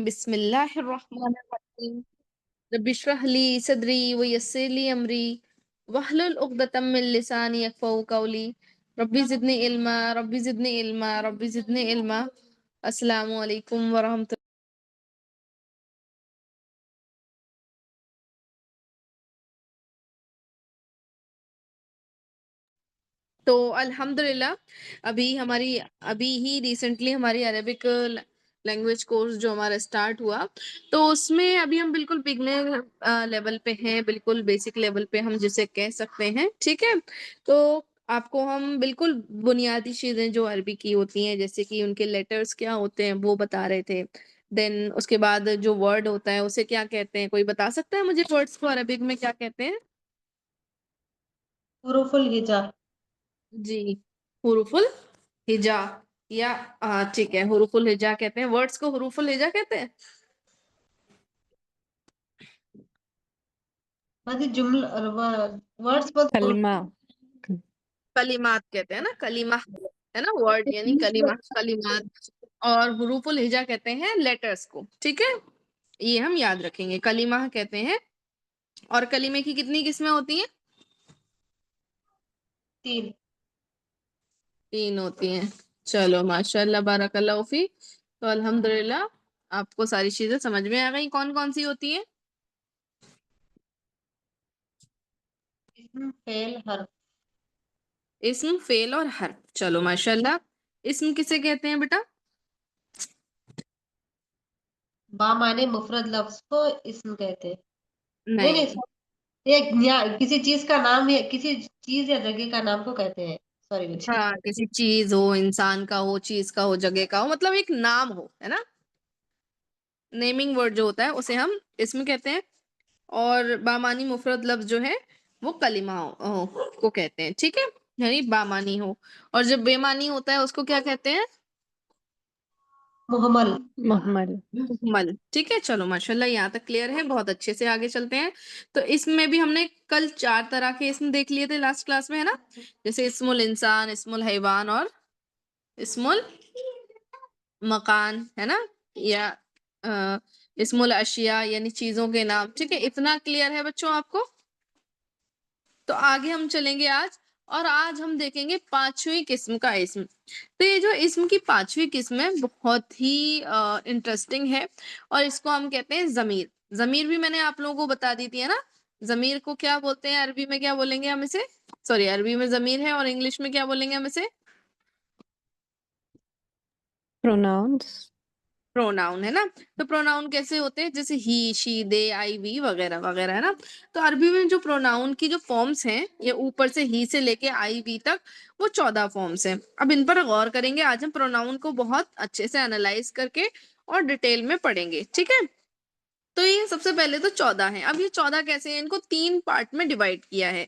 बिस्मिल्लाहिर्रहमानिर्रहीम। रब्बि इश्रह ली सदरी व यस्सिर ली अमरी वहलुल उक़दतम मिन लिसानी यफ़क़हू क़ौली। रब्बि ज़िदनी इल्मा। अस्सलामु अलैकुम व रहमतुल्लाह। तो अल्हम्दुलिल्लाह अभी ही रिसेंटली हमारी अरेबिक लैंग्वेज कोर्स जो हमारा स्टार्ट हुआ, तो उसमें अभी हम बिल्कुल बिगनर लेवल पे हैं, बिल्कुल बेसिक लेवल पे हम जिसे कह सकते हैं, ठीक है। तो आपको हम बिल्कुल बुनियादी चीजें जो अरबी की होती हैं, जैसे कि उनके लेटर्स क्या होते हैं वो बता रहे थे। देन उसके बाद जो वर्ड होता है उसे क्या कहते हैं, कोई बता सकता है मुझे वर्ड्स को अरबिक में क्या कहते हैं? हुरूफुल हिजा। जी, हुरूफुल हिजा या ठीक है, हुरूफुल हिजा कहते हैं। वर्ड्स को हुरूफुल हिजा कहते हैं। वर्ड्स पर कलिमा कलिमात कहते हैं ना, कलिमा है ना वर्ड, यानी कलिमा कलिमात। और हुरूफुल हिजा कहते हैं लेटर्स को, ठीक है। ये हम याद रखेंगे, कलिमा कहते हैं। और कलिमे की कितनी किस्में होती हैं? 3। 3 होती हैं। चलो माशाल्लाह बारकल्लाह फी। तो अल्हम्दुलिल्लाह आपको सारी चीजें समझ में आ गई, कौन कौन सी होती हैं? इस्म, फेल, हर्फ। इस्म, फेल और हर्फ। चलो माशाल्लाह। इस्म किसे कहते हैं बेटा? बामाने मुफरद लफ्ज को इस्म कहते हैं। नहीं नहीं, नहीं। किसी चीज का नाम या किसी चीज या जगह का नाम को कहते हैं। सॉरी बच्ची। हाँ, किसी चीज हो, इंसान का हो, चीज का हो, जगह का हो, मतलब एक नाम हो, है ना। नेमिंग वर्ड जो होता है उसे हम इसम कहते हैं। और बामानी मुफरद लफ्ज जो है वो कलिमा को कहते हैं, ठीक है। यानी बामानी हो। और जब बेमानी होता है उसको क्या कहते हैं? मुहम्मल। मुहम्मल। मुहम्मल, ठीक है। चलो माशाल्लाह यहाँ तक क्लियर है, बहुत अच्छे से आगे चलते हैं। तो इसमें भी हमने कल 4 तरह के इसम देख लिए थे लास्ट क्लास में, है ना। जैसे इस्मुल इंसान, इस्मुल हैवान और इस्मुल मकान, है ना। या इस्मुल अशिया यानी चीजों के नाम, ठीक है। इतना क्लियर है बच्चों आपको? तो आगे हम चलेंगे आज, और आज हम देखेंगे 5वीं किस्म का इस्म। तो ये जो इस्म की 5वीं किस्म है बहुत ही इंटरेस्टिंग है, और इसको हम कहते हैं जमीर। जमीर भी मैंने आप लोगों को बता दी थी, है ना। जमीर को क्या बोलते हैं अरबी में, क्या बोलेंगे हम इसे? सॉरी, अरबी में जमीर है और इंग्लिश में क्या बोलेंगे हम इसे? प्रोनाउंस। प्रोनाउन, है ना। तो प्रोनाउन कैसे होते हैं? जैसे ही, शी, दे, आई, वी वगैरह वगैरह, है ना। तो अरबी में जो प्रोनाउन की जो फॉर्म्स हैं, ये ऊपर से ही से लेके आई, वी तक, वो 14 फॉर्म्स हैं। अब इन पर गौर करेंगे आज हम, प्रोनाउन को बहुत अच्छे से एनालाइज करके और डिटेल में पढ़ेंगे, ठीक है। तो ये सबसे पहले तो 14 है। अब ये 14 कैसे हैं? इनको 3 पार्ट में डिवाइड किया है।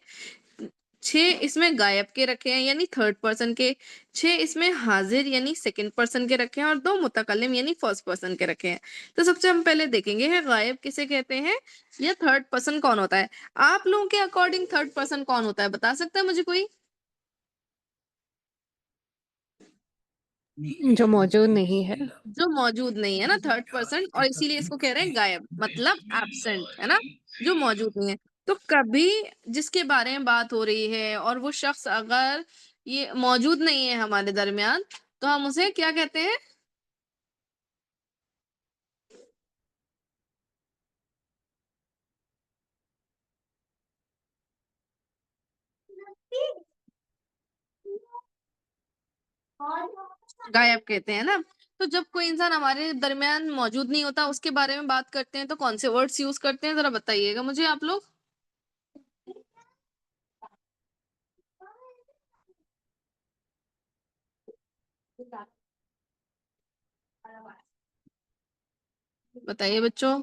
6 इसमें गायब के रखे हैं यानी थर्ड पर्सन के, 6 इसमें हाजिर यानी सेकंड पर्सन के रखे हैं, और 2 मुतकल्लिम यानी फर्स्ट पर्सन के रखे हैं। तो सबसे हम पहले देखेंगे है गायब किसे कहते हैं, या थर्ड पर्सन कौन होता है। आप लोगों के अकॉर्डिंग थर्ड पर्सन कौन होता है, बता सकता है मुझे कोई? जो मौजूद नहीं है। जो मौजूद नहीं है ना, थर्ड पर्सन, और इसीलिए इसको कह रहे हैं गायब, मतलब एब्सेंट, है ना। जो मौजूद नहीं है। तो कभी जिसके बारे में बात हो रही है और वो शख्स अगर ये मौजूद नहीं है हमारे दरमियान, तो हम उसे क्या कहते हैं? गायब कहते हैं ना। तो जब कोई इंसान हमारे दरमियान मौजूद नहीं होता, उसके बारे में बात करते हैं, तो कौन से वर्ड्स यूज करते हैं, जरा बताइएगा मुझे आप लोग। बताइए बच्चों।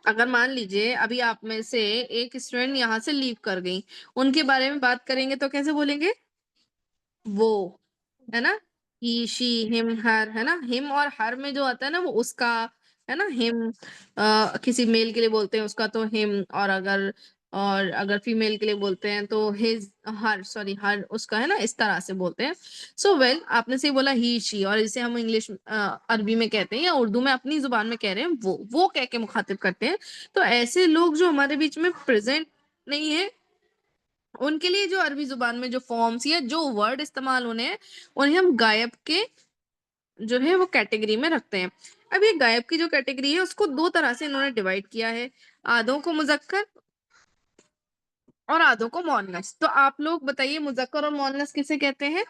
अगर मान लीजिए अभी आप में से एक स्टूडेंट यहाँ से लीव कर गई, उनके बारे में बात करेंगे तो कैसे बोलेंगे? वो, है ना। ही, शी, हिम, हर, है ना। हिम और हर में जो आता है ना वो उसका, है ना। हिम किसी मेल के लिए बोलते हैं उसका तो हिम, और अगर और अगर फीमेल के लिए बोलते हैं तो हिज, हर, सॉरी हर उसका है ना, इस तरह से बोलते हैं। सो वेल, आपने सही बोला, ही शी, और इसे हम इंग्लिश अरबी में कहते हैं या उर्दू में अपनी जुबान में कह रहे हैं वो कह के मुखातिब करते हैं। तो ऐसे लोग जो हमारे बीच में प्रेजेंट नहीं है, उनके लिए जो अरबी जुबान में जो फॉर्म्स या जो वर्ड इस्तेमाल होने हैं, उन्हें हम गायब के जो है वो कैटेगरी में रखते हैं। अब ये गायब की जो कैटेगरी है उसको दो तरह से इन्होंने डिवाइड किया है, आधों को मुजक्कर और आधों को मोअन्नस। तो आप लोग बताइए, मुजक्कर और मोअन्नस किसे कहते हैं?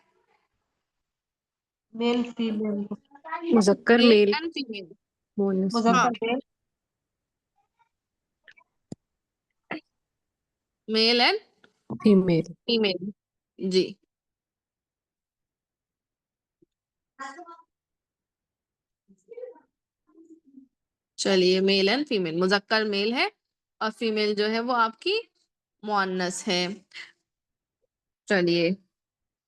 Male female. मुजक्कर मेल मेल, एंड फीमेल। मोनस हाँ, मुजफ्फर male. Male and female. Female. जी, चलिए, मेल एंड फीमेल, मुजक्कर मेल है और फीमेल जो है वो आपकी मुअन्नस है। चलिए,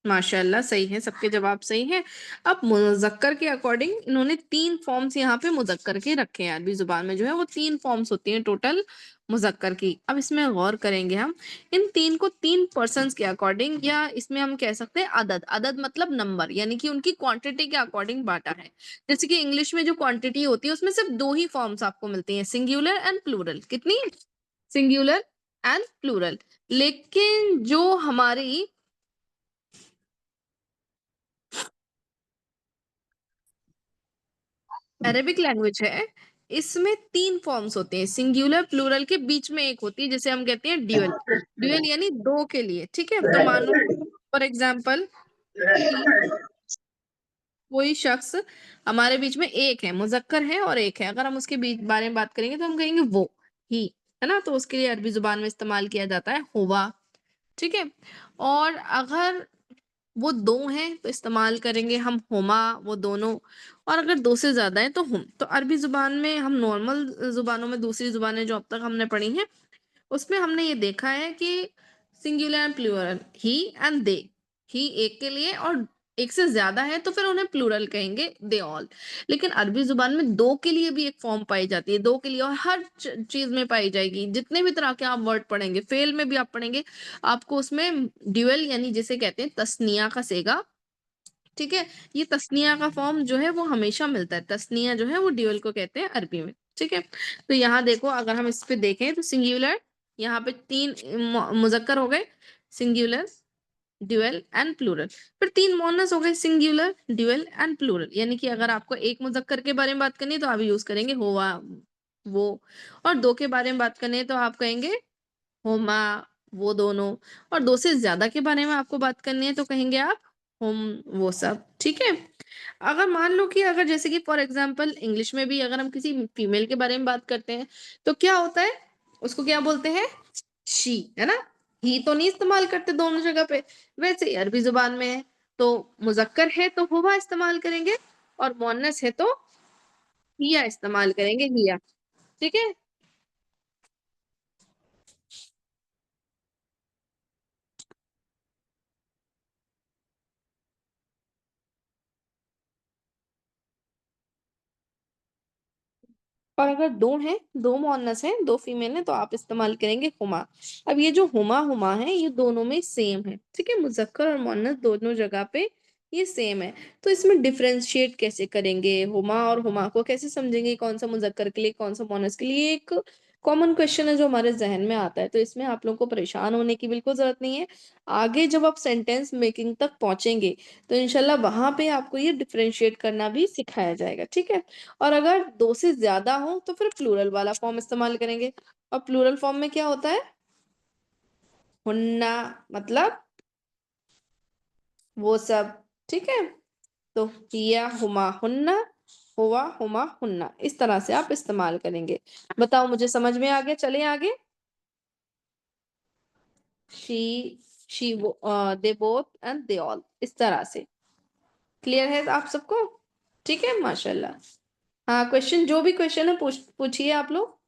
माशाल्लाह, सही है, सबके जवाब सही हैं। अब मुजक्कर के अकॉर्डिंग इन्होंने तीन फॉर्म्स यहाँ पे मुजक्कर के रखे हैं। अरबी जुबान में जो है वो तीन फॉर्म्स होती हैं टोटल मुजक्कर की। अब इसमें गौर करेंगे हम, इन तीन को तीन पर्सन्स के अकॉर्डिंग, या इसमें हम कह सकते हैं अदद, अदद मतलब नंबर, यानी कि उनकी क्वांटिटी के अकॉर्डिंग बांटा है। जैसे कि इंग्लिश में जो क्वांटिटी होती है उसमें सिर्फ दो ही फॉर्म्स आपको मिलती हैं, सिंगुलर एंड प्लूरल। कितनी? Singular and plural. लेकिन जो हमारी अरेबिक लैंग्वेज है, इसमें तीन फॉर्म्स होते हैं, सिंगुलर प्लूरल के बीच में एक होती है जिसे हम कहते हैं ड्यूअल। ड्यूअल यानी दो के लिए, ठीक है। तो मानो फॉर एग्जांपल कि कोई शख्स हमारे बीच में एक है, मुजक्कर है और एक है, अगर हम उसके बीच बारे में बात करेंगे तो हम कहेंगे वो, ही, है ना। तो उसके लिए अरबी जुबान में इस्तेमाल किया जाता है हुवा, ठीक है। और अगर वो दो हैं तो इस्तेमाल करेंगे हम हुमा, वो दोनों। और अगर दो से ज्यादा है तो हम। तो अरबी जुबान में हम नॉर्मल जुबानों में, दूसरी जुबानें जो अब तक हमने पढ़ी हैं उसमें हमने ये देखा है कि singular and plural, he and they, he एक के लिए और एक से ज्यादा है तो फिर उन्हें प्लूरल कहेंगे, दे ऑल। लेकिन अरबी जुबान में दो के लिए भी एक फॉर्म पाई जाती है, दो के लिए, और हर चीज में पाई जाएगी। जितने भी तरह के आप वर्ड पढ़ेंगे, फेल में भी आप पढ़ेंगे, आपको उसमें ड्यूअल यानी जिसे कहते हैं तस्निया का सेगा, ठीक है। ये तस्निया का फॉर्म जो है वो हमेशा मिलता है, तस्निया जो है वो ड्यूअल को कहते हैं अरबी में, ठीक है। तो यहाँ देखो, अगर हम इस पे देखें तो सिंगुलर, यहाँ पे तीन मुजक्कर हो गए, सिंगुलर, ड्यूअल एंड प्लूरल। फिर तीन मोनस हो गए, सिंगुलर, ड्यूअल एंड प्लूरल। यानी कि अगर आपको एक मुजक्कर के बारे में बात करनी है तो आप यूज करेंगे हुआ, वो। और दो के बारे में बात करनी है तो आप कहेंगे हुमा, वो दोनों। और दो से ज्यादा के बारे में आपको बात करनी है तो कहेंगे आप हुम, वो सब, ठीक है। अगर मान लो कि अगर जैसे कि फॉर एग्जांपल इंग्लिश में भी अगर हम किसी फीमेल के बारे में बात करते हैं तो क्या होता है, उसको क्या बोलते हैं? शी, है ना। ही तो नहीं इस्तेमाल करते दोनों जगह पे। वैसे ही अरबी जुबान में है तो मुजक्कर है तो हुआ इस्तेमाल करेंगे, और मुअन्नस है तो हिया इस्तेमाल करेंगे, हिया, ठीक है। और अगर दो हैं, दो मुअन्नस हैं, दो फीमेल हैं, तो आप इस्तेमाल करेंगे हुमा। अब ये जो हुमा हुमा है ये दोनों में सेम है, ठीक है। मुजक्कर और मुअन्नस दोनों जगह पे ये सेम है। तो इसमें डिफरेंशिएट कैसे करेंगे, हुमा और हुमा को कैसे समझेंगे, कौन सा मुजक्कर के लिए कौन सा मुअन्नस के लिए? एक कॉमन क्वेश्चन है जो हमारे जहन में आता है। तो इसमें आप लोगों को परेशान होने की बिल्कुल जरूरत नहीं है। आगे जब आप सेंटेंस मेकिंग तक पहुंचेंगे तो इंशाल्लाह वहां पे आपको ये डिफरेंशिएट करना भी सिखाया जाएगा, ठीक है। और अगर दो से ज्यादा हो तो फिर प्लूरल वाला फॉर्म इस्तेमाल करेंगे। और प्लूरल फॉर्म में क्या होता है? हुन्ना, मतलब वो सब, ठीक है। तो हिया हुमा हुन्ना, हुआ हुमा हुन्ना, इस तरह से आप इस्तेमाल करेंगे। बताओ, मुझे समझ में आ गया? चले आगे। शी, शी, वो, they both and they all, इस तरह से। क्लियर है आप सबको? ठीक है, माशाल्लाह। हाँ, क्वेश्चन, जो भी क्वेश्चन है पूछिए आप लोग।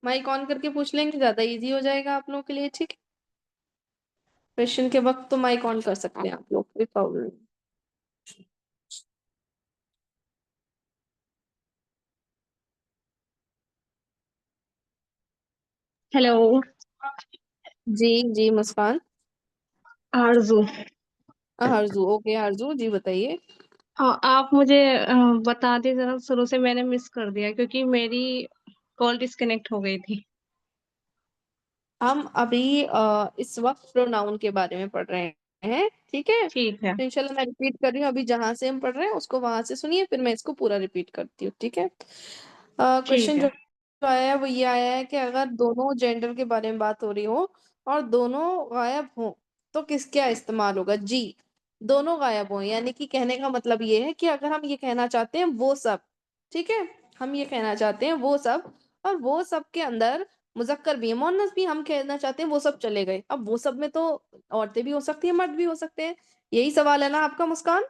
माइक ऑन करके पूछ लेंगे, ज्यादा इजी हो जाएगा आप लोगों के लिए, ठीक है। क्वेश्चन के वक्त तो माइक ऑन कर सकते हैं आप लोग, कोई प्रॉब्लम नहीं। हेलो। जी जी मुस्कान। आरजू। हरजू, ओके हरजू जी बताइए। आप मुझे बता दें जरा, शुरू से मैंने मिस कर दिया क्योंकि मेरी कॉल डिस्कनेक्ट हो गई थी। हम अभी इस वक्त प्रोनाउन के बारे में पढ़ रहे हैं, ठीक है। ठीक है। तो इंशाल्लाह मैं रिपीट कर रही हूँ, अभी जहां से हम पढ़ रहे हैं उसको वहां से सुनिए, फिर मैं इसको पूरा रिपीट करती हूँ, ठीक है। ठीक क्वेश्चन है। जो आया है वो ये आया है कि अगर दोनों जेंडर के बारे में बात हो रही हो और दोनों गायब हो तो किस क्या इस्तेमाल होगा। जी, दोनों गायब हो, यानी कि कहने का मतलब ये है कि अगर हम ये कहना चाहते हैं वो सब, ठीक है, हम ये कहना चाहते हैं वो सब, और वो सब के अंदर मुजक्कर भी है मुअन्नस भी हम कहना चाहते हैं, वो सब चले गए। अब वो सब में तो औरतें भी हो सकती हैं, मर्द भी हो सकते हैं। यही सवाल है ना आपका मुस्कान,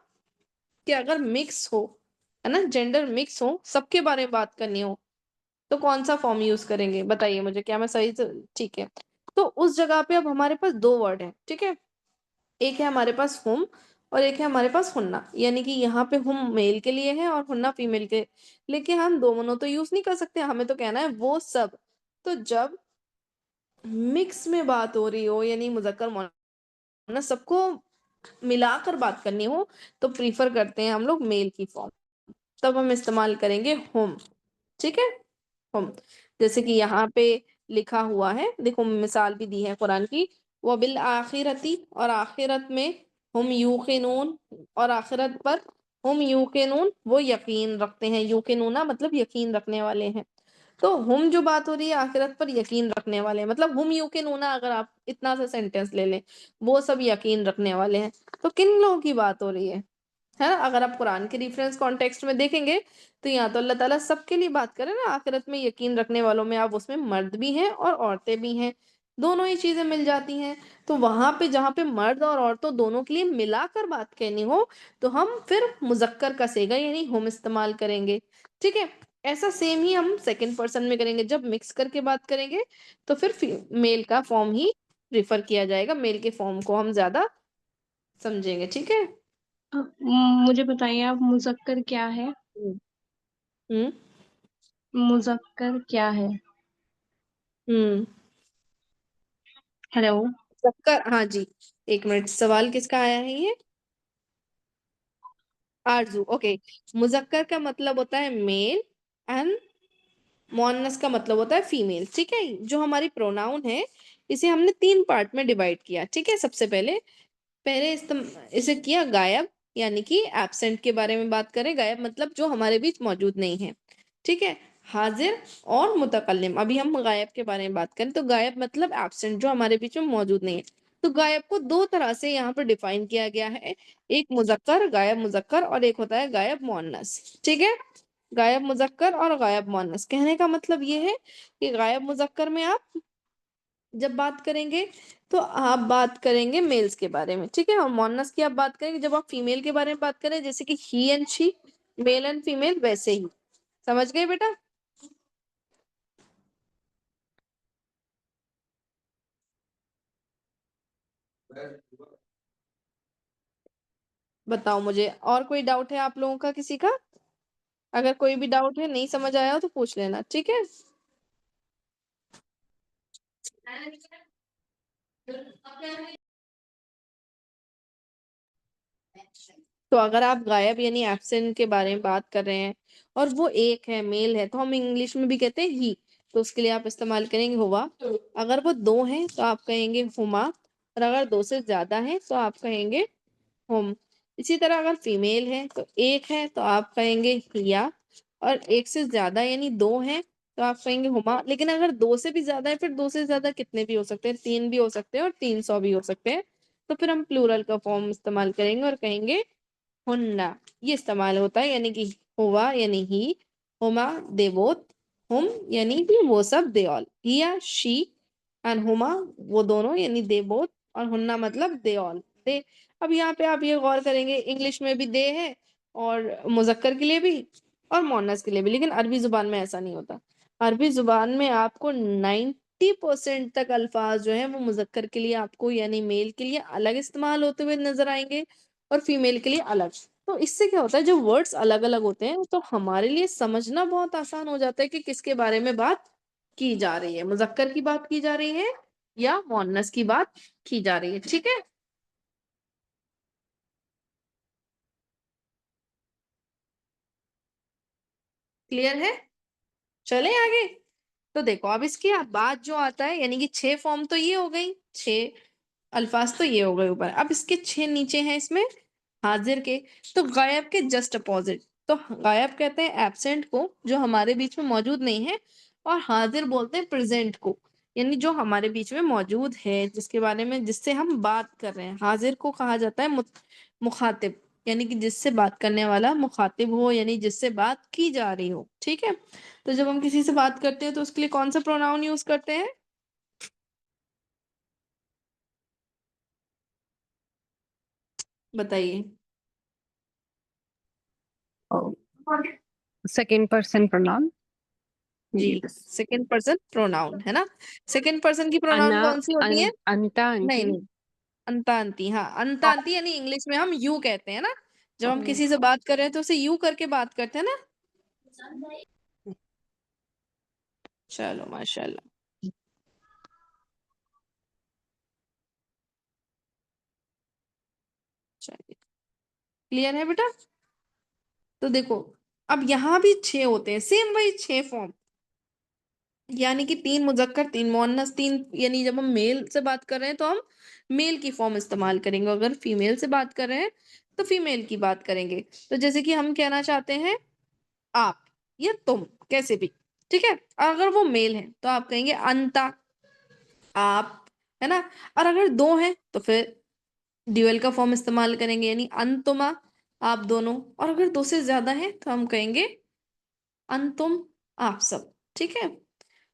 कि अगर मिक्स हो, है ना, जेंडर मिक्स हो, सबके बारे में बात करनी हो, तो कौन सा फॉर्म यूज करेंगे, बताइए मुझे, क्या मैं सही ठीक है। तो उस जगह पे अब हमारे पास दो वर्ड है, ठीक है। एक है हमारे पास हुम और एक है हमारे पास हुन्ना, यानी कि यहाँ पे हुम मेल के लिए है और हुन्ना फीमेल के। लेकिन हम दोनों तो यूज नहीं कर सकते, हमें तो कहना है वो सब। तो जब मिक्स में बात हो रही हो, यानी मुजक्कर मुअन्नस सबको मिलाकर बात करनी हो, तो प्रीफर करते हैं हम लोग मेल की फॉर्म, तब हम इस्तेमाल करेंगे हुम, ठीक है। हुम, जैसे कि यहाँ पे लिखा हुआ है, देखो मिसाल भी दी है कुरान की, वो बिल आखिरती, और आखिरत में हम यूकिनून, और आखिरत पर हम यूकिनून वो यकीन रखते हैं, यूकिनूना मतलब यकीन रखने वाले हैं। तो हम जो बात हो रही है आखिरत पर यकीन रखने वाले हैं, मतलब हम यूकिनूना, अगर आप इतना सा सेंटेंस ले लें, वो सब यकीन रखने वाले हैं। तो किन लोगों की बात हो रही है ना। अगर आप कुरान के रेफरेंस कॉन्टेक्स्ट में देखेंगे तो यहाँ तो अल्लाह ताला सबके लिए बात करे ना, आखिरत में यकीन रखने वालों में, आप उसमें मर्द भी हैं और औरतें भी हैं, दोनों ही चीजें मिल जाती हैं। तो वहां पे जहाँ पे मर्द और औरतों दोनों के लिए मिलाकर बात कहनी हो, तो हम फिर मुजक्कर का सेगा यानी हम इस्तेमाल करेंगे, ठीक है। ऐसा सेम ही हम सेकंड पर्सन में करेंगे, जब मिक्स करके बात करेंगे तो फिर मेल का फॉर्म ही प्रिफर किया जाएगा, मेल के फॉर्म को हम ज्यादा समझेंगे, ठीक है। मुझे बताइए आप, मुजक्कर क्या है? हम्म हम्म मुजक्कर क्या है? हम्म। हेलो। मुजक्कर, हाँ जी, एक मिनट, सवाल किसका आया है ये। आरजू, ओके। मुजक्कर का मतलब होता है मेल एंड मुअन्नस का मतलब होता है फीमेल, ठीक है। जो हमारी प्रोनाउन है इसे हमने तीन पार्ट में डिवाइड किया, ठीक है। सबसे पहले पहले इसे किया गायब, यानी कि एब्सेंट के बारे में बात करें, गायब मतलब जो हमारे बीच मौजूद नहीं है, ठीक है। हाजिर और मुतकल्लिम, अभी हम गायब के बारे में बात करें तो गायब मतलब एब्सेंट, जो हमारे बीच में मौजूद नहीं है। तो गायब को दो तरह से यहाँ पर डिफाइन किया गया है, एक मुजक्कर, गायब मुजक्कर, और एक होता है गायब मुअन्नस, ठीक है। गायब मुजक्कर और गायब मुअन्नस, कहने का मतलब ये है कि गायब मुजक्कर में आप जब बात करेंगे तो आप बात करेंगे मेल्स के बारे में, ठीक है। और मोनस की आप बात करेंगे जब आप फीमेल के बारे में बात करें, जैसे कि he and she, male and female, वैसे ही। समझ गए बेटा। बताओ मुझे, और कोई डाउट है आप लोगों का किसी का। अगर कोई भी डाउट है, नहीं समझ आया हो तो पूछ लेना, ठीक है। तो अगर आप गायब यानी एब्सेंट के बारे में बात कर रहे हैं और वो एक है, मेल है, तो हम इंग्लिश में भी कहते हैं ही, तो उसके लिए आप इस्तेमाल करेंगे हुआ। अगर वो दो हैं तो आप कहेंगे हुमा, और अगर दो से ज्यादा है तो आप कहेंगे हुम। इसी तरह अगर फीमेल है तो एक है तो आप कहेंगे हिया, और एक से ज्यादा यानी दो हैं तो आप कहेंगे हुमा। लेकिन अगर दो से भी ज्यादा है, फिर दो से ज्यादा कितने भी हो सकते हैं, तीन भी हो सकते हैं और 300 भी हो सकते हैं, तो फिर हम प्लूरल का फॉर्म इस्तेमाल करेंगे और कहेंगे हुन्ना। ये इस्तेमाल होता है, यानी कि हुआ यानी ही, हुमा दे बोथ, हुम यानी कि वो सब दे ऑल, हिया शी, एंड हुमा वो दोनों यानी दे बोथ, और हुन्ना मतलब दे ऑल, दे। अब यहाँ पे आप ये गौर करेंगे, इंग्लिश में भी दे है और मुजक्कर के लिए भी और मोनस के लिए भी, लेकिन अरबी जुबान में ऐसा नहीं होता। अरबी जुबान में आपको 90% तक अल्फाज जो है वो मुजक्कर के लिए आपको यानी मेल के लिए अलग इस्तेमाल होते हुए नजर आएंगे और फीमेल के लिए अलग। तो इससे क्या होता है, जब वर्ड्स अलग अलग होते हैं तो हमारे लिए समझना बहुत आसान हो जाता है कि किसके बारे में बात की जा रही है, मुजक्कर की बात की जा रही है या मुअन्नस की बात की जा रही है। ठीक है, क्लियर है? चले आगे। तो देखो अब इसके बाद जो आता है, यानी कि 6 फॉर्म तो ये हो गई, 6 अल्फाज तो ये हो गए ऊपर। अब इसके 6 नीचे हैं इसमें हाजिर के। तो गायब के जस्ट अपोजिट, तो गायब कहते हैं एब्सेंट को, जो हमारे बीच में मौजूद नहीं है, और हाजिर बोलते हैं प्रेजेंट को, यानी जो हमारे बीच में मौजूद है, जिसके बारे में, जिससे हम बात कर रहे हैं। हाजिर को कहा जाता है मुखातिब, यानी कि जिससे बात करने वाला मुखातिब हो, यानी जिससे बात की जा रही हो। ठीक है, तो जब हम किसी से बात करते हैं तो उसके लिए कौन सा प्रोनाउन यूज करते हैं? बताइए। Second person pronoun. जी, सेकंड पर्सन प्रोनाउन है ना। सेकंड पर्सन की प्रोनाउन अना कौन सी होती है? अंता नहीं अंती। नहीं, अंतांती। हाँ, अंतांती यानी इंग्लिश में हम यू कहते हैं ना, जब हम किसी से बात कर रहे हैं तो उसे यू करके बात करते हैं ना। चलो माशाल्लाह, चलिए, क्लियर है बेटा? तो देखो अब यहाँ भी 6 होते हैं, सेम वही 6 फॉर्म, यानी कि 3 मुजक्कर 3 मुअन्नस 3, यानी जब हम मेल से बात कर रहे हैं तो हम मेल की फॉर्म इस्तेमाल करेंगे, अगर फीमेल से बात कर रहे हैं तो फीमेल की बात करेंगे। तो जैसे कि हम कहना चाहते हैं आप या तुम, कैसे भी, ठीक है। अगर वो मेल है तो आप कहेंगे अंता, आप, है ना। और अगर दो हैं तो फिर ड्यूअल का फॉर्म इस्तेमाल करेंगे, यानी अंतुमा, आप दोनों। और अगर 2 से ज्यादा है तो हम कहेंगे अंतुम, आप सब। ठीक है,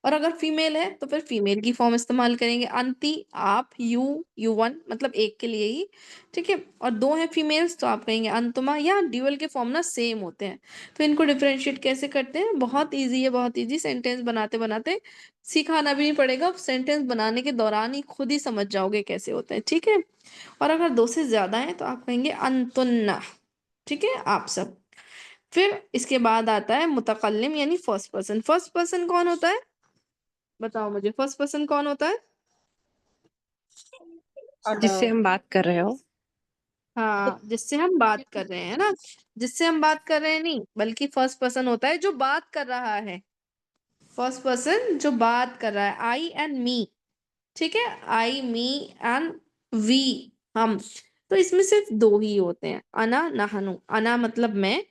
और अगर फीमेल है तो फिर फीमेल की फॉर्म इस्तेमाल करेंगे, अंती, आप, यू वन, मतलब एक के लिए ही। ठीक है, और 2 हैं फीमेल्स तो आप कहेंगे अंतुमा, या ड्यूअल के फॉर्म ना सेम होते हैं। तो इनको डिफरेंशिएट कैसे करते हैं? बहुत इजी है, बहुत इजी। सेंटेंस बनाते बनाते सिखाना भी नहीं पड़ेगा, सेंटेंस बनाने के दौरान ही खुद ही समझ जाओगे कैसे होते हैं। ठीक है, और अगर 2 से ज्यादा है तो आप कहेंगे अंतुन्ना। ठीक है, आप सब। फिर इसके बाद आता है मुतकल्लिम, यानी फर्स्ट पर्सन। फर्स्ट पर्सन कौन होता है? बताओ मुझे, फर्स्ट पर्सन कौन होता है? जिससे हम बात कर रहे हो। हाँ, जिससे हम बात कर रहे हैं ना, जिससे हम बात कर रहे हैं नहीं, बल्कि फर्स्ट पर्सन होता है जो बात कर रहा है। फर्स्ट पर्सन जो बात कर रहा है, आई एंड मी। ठीक है, आई, मी एंड वी, हम। तो इसमें सिर्फ 2 ही होते हैं, अना नहनु। अना मतलब मैं,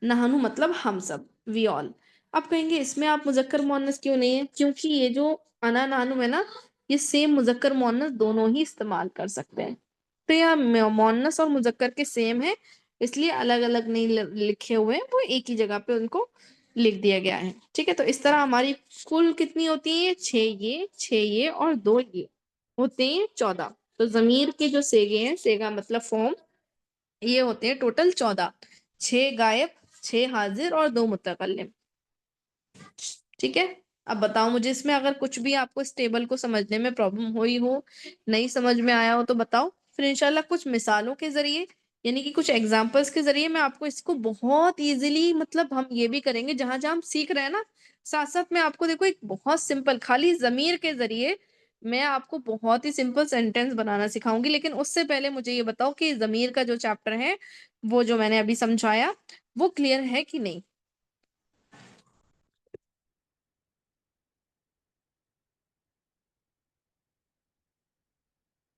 नहनु मतलब हम सब, वी ऑल। अब कहेंगे इसमें आप मुजक्कर मुअन्नस क्यों नहीं है? क्योंकि ये जो अना नहनु है ना, ये सेम मुजक्कर मुअन्नस दोनों ही इस्तेमाल कर सकते हैं। तो यह मुअन्नस और मुजक्कर के सेम है, इसलिए अलग अलग नहीं लिखे हुए हैं, वो एक ही जगह पे उनको लिख दिया गया है। ठीक है, तो इस तरह हमारी कुल कितनी होती है? 6 ये और 2 ये, होते हैं 14। तो जमीर के जो सेगे हैं, सेगा मतलब फॉर्म, ये होते हैं टोटल 14। 6 गायब, 6 हाजिर और 2 मुतकल्लिम। ठीक है, अब बताओ मुझे, इसमें अगर कुछ भी आपको इस टेबल को समझने में प्रॉब्लम हुई हो, नहीं समझ में आया हो तो बताओ, फिर इंशाल्लाह कुछ मिसालों के जरिए, यानी कि कुछ एग्जांपल्स के जरिए मैं आपको इसको बहुत इजीली, मतलब हम ये भी करेंगे जहां जहां हम सीख रहे हैं ना, साथ साथ में आपको देखो एक बहुत सिंपल, खाली जमीर के जरिए मैं आपको बहुत ही सिंपल सेंटेंस बनाना सिखाऊंगी। लेकिन उससे पहले मुझे ये बताओ कि जमीर का जो चैप्टर है, वो जो मैंने अभी समझाया, वो क्लियर है कि नहीं?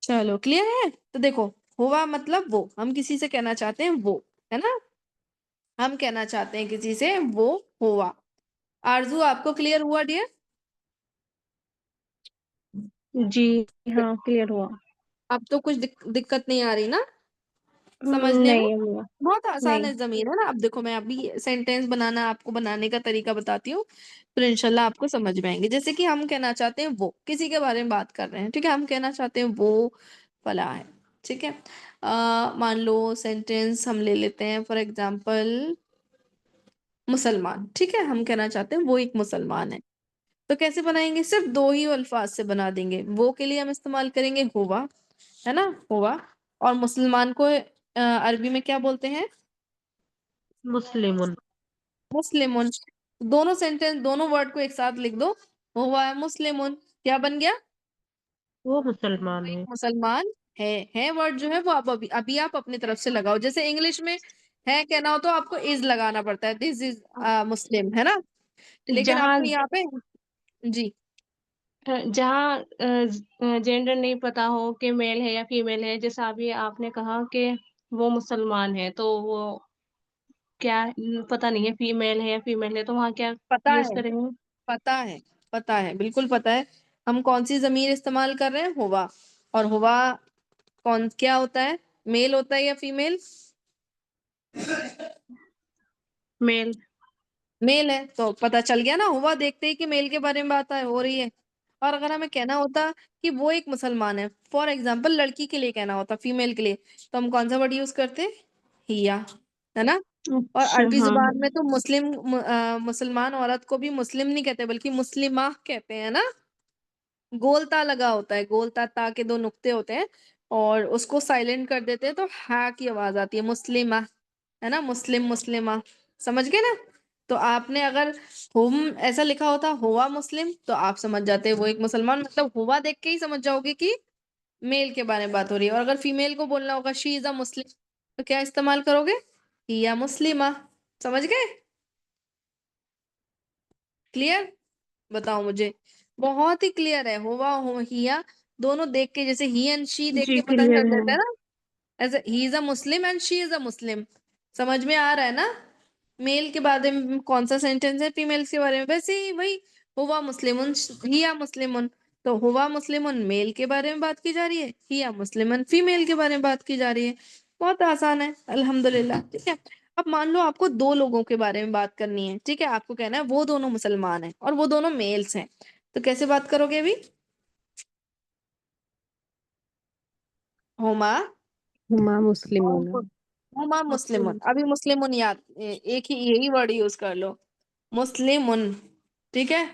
चलो क्लियर है। तो देखो, हुआ मतलब वो, हम किसी से कहना चाहते हैं वो, है ना, हम कहना चाहते हैं किसी से वो हुआ। आरजू, आपको क्लियर हुआ डियर? जी हाँ, क्लियर हुआ। अब तो कुछ दिक्कत नहीं आ रही ना समझने में? नहीं हुआ। बहुत आसान नहीं। है जमीर, है ना। अब देखो मैं अभी सेंटेंस बनाना, आपको बनाने का तरीका बताती हूँ, फिर इंशाल्लाह आपको समझ में आएंगे। जैसे कि हम कहना चाहते हैं वो, किसी के बारे में बात कर रहे हैं, ठीक है, हम कहना चाहते हैं वो फला है। ठीक है, मान लो सेंटेंस हम ले लेते हैं, फॉर एग्जाम्पल मुसलमान। ठीक है, हम कहना चाहते हैं वो एक मुसलमान है। तो कैसे बनाएंगे? सिर्फ 2 ही अल्फाज से बना देंगे। वो के लिए हम इस्तेमाल करेंगे हुआ, है ना, हुआ। और मुसलमान को अरबी में क्या बोलते हैं? मुस्लिमुन। मुस्लिमुन। दोनों सेंटेंस, दोनों वर्ड को एक साथ लिख दो, हुआ मुस्लिमुन, क्या बन गया? वो मुसलमान एक है। मुसलमान है वर्ड जो है वो आप अभी आप अपनी तरफ से लगाओ। जैसे इंग्लिश में है कहना हो तो आपको इज लगाना पड़ता है, दिस इज मुस्लिम, है ना? लेकिन जहाँ आपको यहाँ पे जी जहाँ जेंडर नहीं पता हो कि मेल है या फीमेल है, जैसा अभी आपने कहा कि वो मुसलमान है, तो वो क्या पता नहीं है फीमेल है या फीमेल है, तो वहाँ क्या पता यूज है, करेंगे? पता है, पता है, बिल्कुल पता है। हम कौन सी जमीर इस्तेमाल कर रहे हैं? हुआ। और हुआ कौन क्या होता है? मेल होता है या फीमेल? मेल। मेल है, तो पता चल गया ना, हुआ देखते ही कि मेल के बारे में बात हो रही है। और अगर हमें कहना होता कि वो एक मुसलमान है, फॉर एग्जाम्पल लड़की के लिए कहना होता, फीमेल के लिए, तो हम कौन सा वर्ड यूज करते? हिया, है ना? और अच्छा, अरबी हाँ। जुबान में तो मुसलमान औरत को भी मुस्लिम नहीं कहते बल्कि मुस्लिमा कहते हैं ना। गोलता लगा होता है, गोलता ता के दो नुक्ते होते हैं, और उसको साइलेंट कर देते हैं तो हा की आवाज आती है, मुस्लिमा, है ना? मुस्लिम मुस्लिमा, समझ गए ना? तो आपने अगर हुम ऐसा लिखा होता हुआ मुस्लिम, तो आप समझ जाते वो एक मुसलमान, मतलब हुआ देख के ही समझ जाओगे कि मेल के बारे में बात हो रही है। और अगर फीमेल को बोलना होगा शी इज अ मुस्लिम, तो क्या इस्तेमाल करोगे? हिया मुस्लिमा। समझ गए? क्लियर? बताओ मुझे। बहुत ही क्लियर है, हुआ हो हिया दोनों देख के, जैसे ही एंड शी देख जी, के पता क्लियर चल है। जाता है ना। ऐसे he is a Muslim and she is a Muslim, समझ में आ रहा है ना? मेल के बारे में कौन सा सेंटेंस है, फीमेल के बारे में वैसे ही वही, हुआ मुस्लिमुन हिया मुस्लिमुन। तो हुआ मुस्लिमुन मेल के बारे में बात की जा रही है, हिया मुस्लिमुन फीमेल के बारे में बात की जा रही है। बहुत आसान है, अल्हम्दुलिल्लाह। ठीक है, अब मान लो आपको दो लोगों के बारे में बात करनी है, ठीक है? आपको कहना है वो दोनों मुसलमान हैं और वो दोनों मेल्स हैं, तो कैसे बात करोगे अभी? हुमा हुमा मुस्लिमूना। हुमा मुस्लिमुन, मुस्लिम। अभी मुस्लिमुन याद एक ही यही वर्ड यूज कर लो, मुस्लिमुन। ठीक है,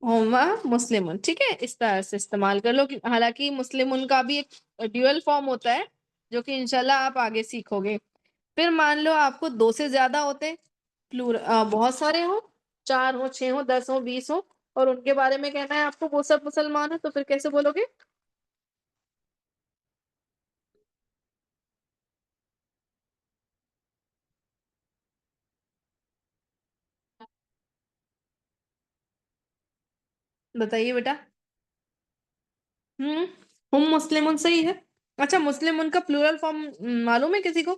हुमा मुस्लिमुन, ठीक है, इस तरह से इस्तेमाल कर लो। हालांकि मुस्लिमुन का भी एक ड्यूअल फॉर्म होता है जो कि इंशाल्लाह आप आगे सीखोगे। फिर मान लो आपको दो से ज्यादा होते, बहुत सारे हो, 4 हो, 6 हो, 10 हो, 20 हो, और उनके बारे में कहना है आपको वो सब मुसलमान है, तो फिर कैसे बोलोगे? बताइए बेटा। हम्म हम मुस्लिमुन सही है। अच्छा, मुस्लिमुन का प्लूरल फॉर्म मालूम है किसी को?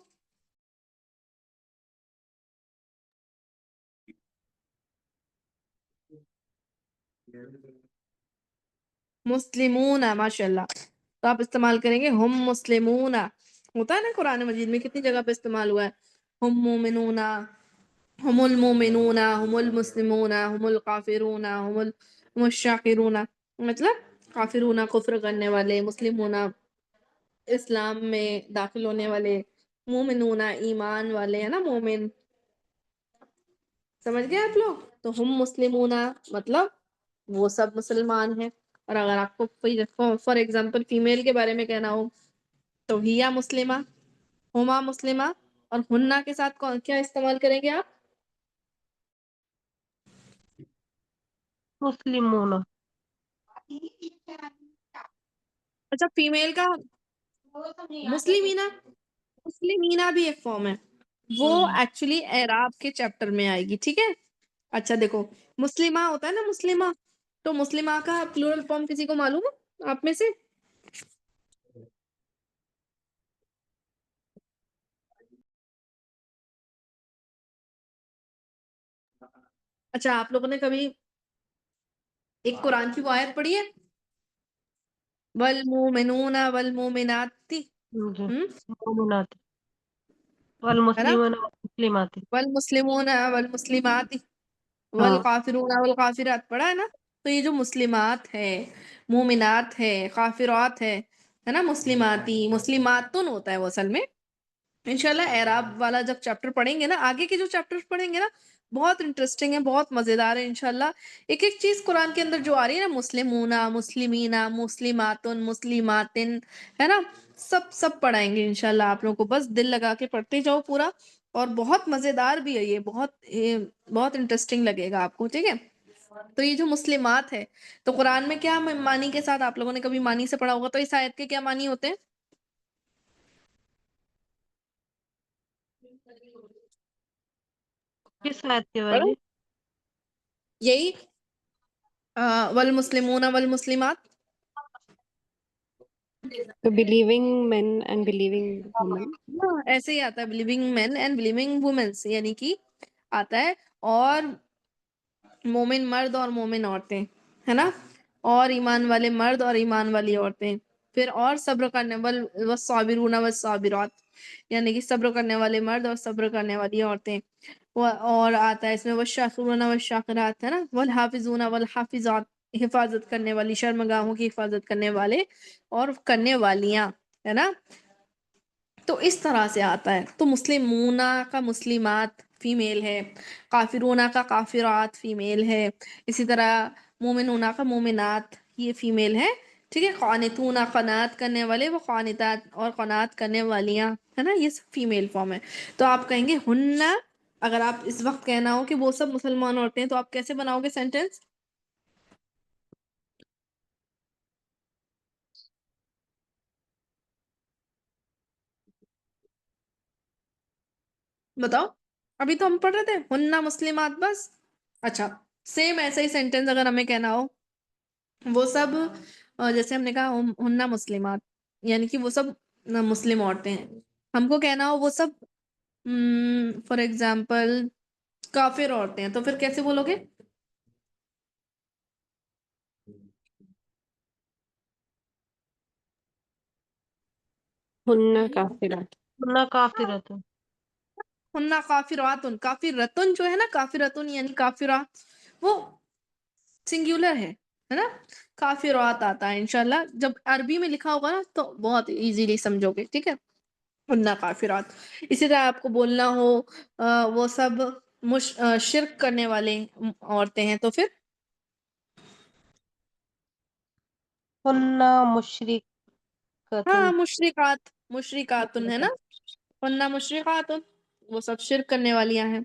मुस्लिमूना, माशाल्लाह। तो आप इस्तेमाल करेंगे हम मुस्लिमूना। होता है ना कुरान मजीद में, कितनी जगह पे इस्तेमाल हुआ है, हम मोमिनूना, हुमुल मोमिनूना, हुमुल मुस्लिमूना, हुमुल काफिरूना, हुमुल मुशाकिरूना। मतलब काफिरूना कुफ्र करने वाले, मुस्लिमूना इस्लाम में दाखिल होने वाले, मोमिनूना ईमान वाले, है ना मोमिन। समझ गए आप लोग? तो हम मुस्लिमूना मतलब वो सब मुसलमान हैं। और अगर आपको फॉर एग्जाम्पल फीमेल के बारे में कहना हो, तो हिया मुस्लिमा, हुमा मुस्लिमा, और हुन्ना के साथ कौन क्या इस्तेमाल करेंगे आप? मुस्लिमूना। अच्छा, फीमेल का मुस्लिमीना, मुस्लिमीना भी एक फॉर्म है, वो हम्म। एक्चुअली एराब के चैप्टर में आएगी, ठीक है? अच्छा देखो, मुस्लिमा होता है ना, मुस्लिमा, तो मुस्लिमा का प्लूरल फॉर्म किसी को मालूम है आप में से? अच्छा, आप लोगों ने कभी एक कुरान की वो आयत पढ़ी है, वल मुमिनूना वल मुमिनाती? जी। हम्म, मोमिनात। वल है ना? मुस्लिमून वल मुस्लिमात। वल मुस्लिमूना वल मुस्लिमाती वल हाँ। काफिरूना वल काफिरात, पढ़ा है ना? तो ये जो मुस्लिमात है, मुमिनात है, काफिरात है ना, मुस्लिमाती मुस्लिमातुन होता है वो असल में। इंशाल्लाह एराब वाला जब चैप्टर पढ़ेंगे ना, आगे के जो चैप्टर्स पढ़ेंगे ना, बहुत इंटरेस्टिंग है, बहुत मजेदार है इंशाल्लाह। एक एक चीज कुरान के अंदर जो आ रही है ना, मुस्लिमूना, मुस्लिमीना, मुस्लिमातुन, मुस्लिमातिन, है ना, सब सब पढ़ाएंगे इंशाल्लाह आप लोगों को। बस दिल लगा के पढ़ते जाओ पूरा, और बहुत मजेदार भी है ये, बहुत इंटरेस्टिंग लगेगा आपको, ठीक है। तो ये जो मुस्लिमात है, तो कुरान में क्या मानी के साथ, आप लोगों ने कभी मानी से पढ़ा होगा, तो इस आयत के क्या मानी होते हैं? किस आयत के पढ़ो, वाली? यही वल मुस्लिमून वल मुस्लिमात। तो believing men and believing women. हाँ, ऐसे ही आता है, believing men and believing womens, यानी कि आता है, और मोमिन मर्द और मोमिन औरतें, है ना, और ईमान वाले मर्द और ईमान वाली औरतें, फिर और सब्र करने वस्साबिरून वस्साबिरात, यानी कि सब्र करने वाले मर्द और सब्र करने वाली औरतें। और आता है इसमें वशाकिरून वशाकिरात, है ना, वल हाफिजून वल हाफिजात, हिफाजत करने वाली, शर्मगाहों की हिफाजत करने वाले और करने वालियां, है ना। तो इस तरह से आता है। तो मुस्लिमूना का मुस्लिमात फीमेल है, काफिरूना का काफिरात फीमेल है, इसी तरह मोमिनूना का मोमिनात ये फीमेल है, ठीक है। क़ानितूना क़नात करने वाले, वो क़ानितात और क़नात करने वालियां, है ना, ये सब फीमेल फॉर्म है। तो आप कहेंगे हुन्ना, अगर आप इस वक्त कहना हो कि वो सब मुसलमान औरतें हैं, तो आप कैसे बनाओगे सेंटेंस? बताओ, अभी तो हम पढ़ रहे थे हुन्ना मुस्लिमात बस। अच्छा, सेम ऐसा ही सेंटेंस अगर हमें कहना हो, वो सब जैसे हमने कहा हुन्ना मुस्लिमात, यानी कि वो सब मुस्लिम औरतें हैं, हमको कहना हो वो सब फॉर एग्जाम्पल काफिर औरतें हैं, तो फिर कैसे बोलोगे? हुन्ना काफिरात। ना काफिरतुन। हुन्ना काफिरातुन, काफिरतुन जो है ना, काफिरतुन यानी काफिरा, वो सिंगुलर है ना। काफिरात आता है, इंशाल्लाह जब अरबी में लिखा होगा ना तो बहुत इजीली समझोगे, ठीक है। हुन्ना काफिरात। इसी तरह आपको बोलना हो वो सब शिर्क करने वाले औरतें हैं, तो फिर हुन्ना हाँ, मुशरिकतुन। मुशरिकातुन, है ना, हुन्ना मुशरिकातुन, वो सब शिर्क करने वालियां हैं।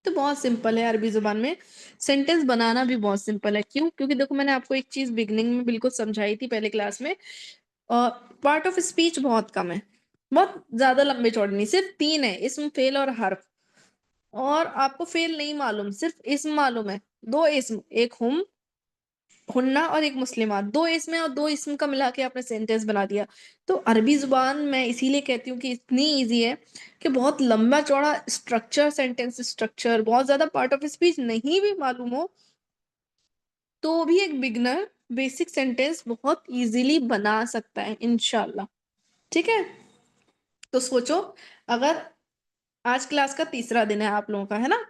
तो बहुत सिंपल है, अरबी जुबान में सेंटेंस बनाना भी बहुत सिंपल है। क्यों? क्योंकि देखो, मैंने आपको एक चीज बिगनिंग में बिल्कुल समझाई थी पहले क्लास में, पार्ट ऑफ स्पीच बहुत कम है, बहुत ज्यादा लंबे चौड़े नहीं, सिर्फ तीन है, इसम फेल और हर्फ। और आपको फेल नहीं मालूम, सिर्फ इसम मालूम है, दो इसम, एक हुम हुन्ना और एक मुस्लिमात, दो इसमें और दो इसम का मिला के आपने सेंटेंस बना दिया। तो अरबी जुबान मैं इसीलिए कहती हूँ कि इतनी इजी है कि बहुत लंबा चौड़ा स्ट्रक्चर, सेंटेंस स्ट्रक्चर, बहुत ज्यादा पार्ट ऑफ स्पीच नहीं भी मालूम हो, तो भी एक बिगनर बेसिक सेंटेंस बहुत इजीली बना सकता है इंशाल्लाह, ठीक है। तो सोचो, अगर आज क्लास का तीसरा दिन है आप लोगों का, है ना,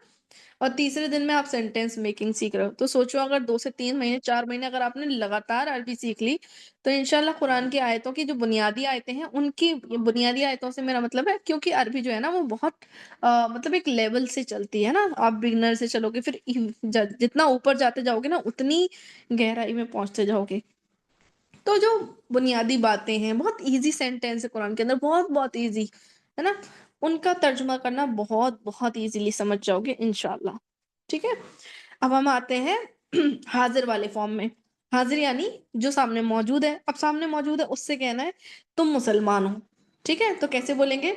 और तीसरे दिन में आप सेंटेंस मेकिंग सीख रहे हो, तो सोचो अगर 2 से 3 महीने 4 महीने अगर आपने लगातार अरबी सीख ली, तो इंशाल्लाह कुरान की आयतों की जो बुनियादी आयतें हैं, उनकी, ये बुनियादी आयतों से मेरा मतलब है, क्योंकि अरबी जो है ना वो बहुत मतलब एक लेवल से चलती है ना, आप बिगनर से चलोगे, फिर जितना ऊपर जाते जाओगे ना उतनी गहराई में पहुंचते जाओगे। तो जो बुनियादी बातें हैं, बहुत इजी सेंटेंस है कुरान के अंदर, बहुत बहुत इजी, है ना, उनका तर्जुमा करना बहुत बहुत इजीली समझ जाओगे इंशाल्लाह, ठीक है। अब हम आते हैं हाजिर वाले फॉर्म में। हाजिर यानी जो सामने मौजूद है, अब सामने मौजूद है उससे कहना है तुम मुसलमान हो, ठीक है। तो कैसे बोलेंगे?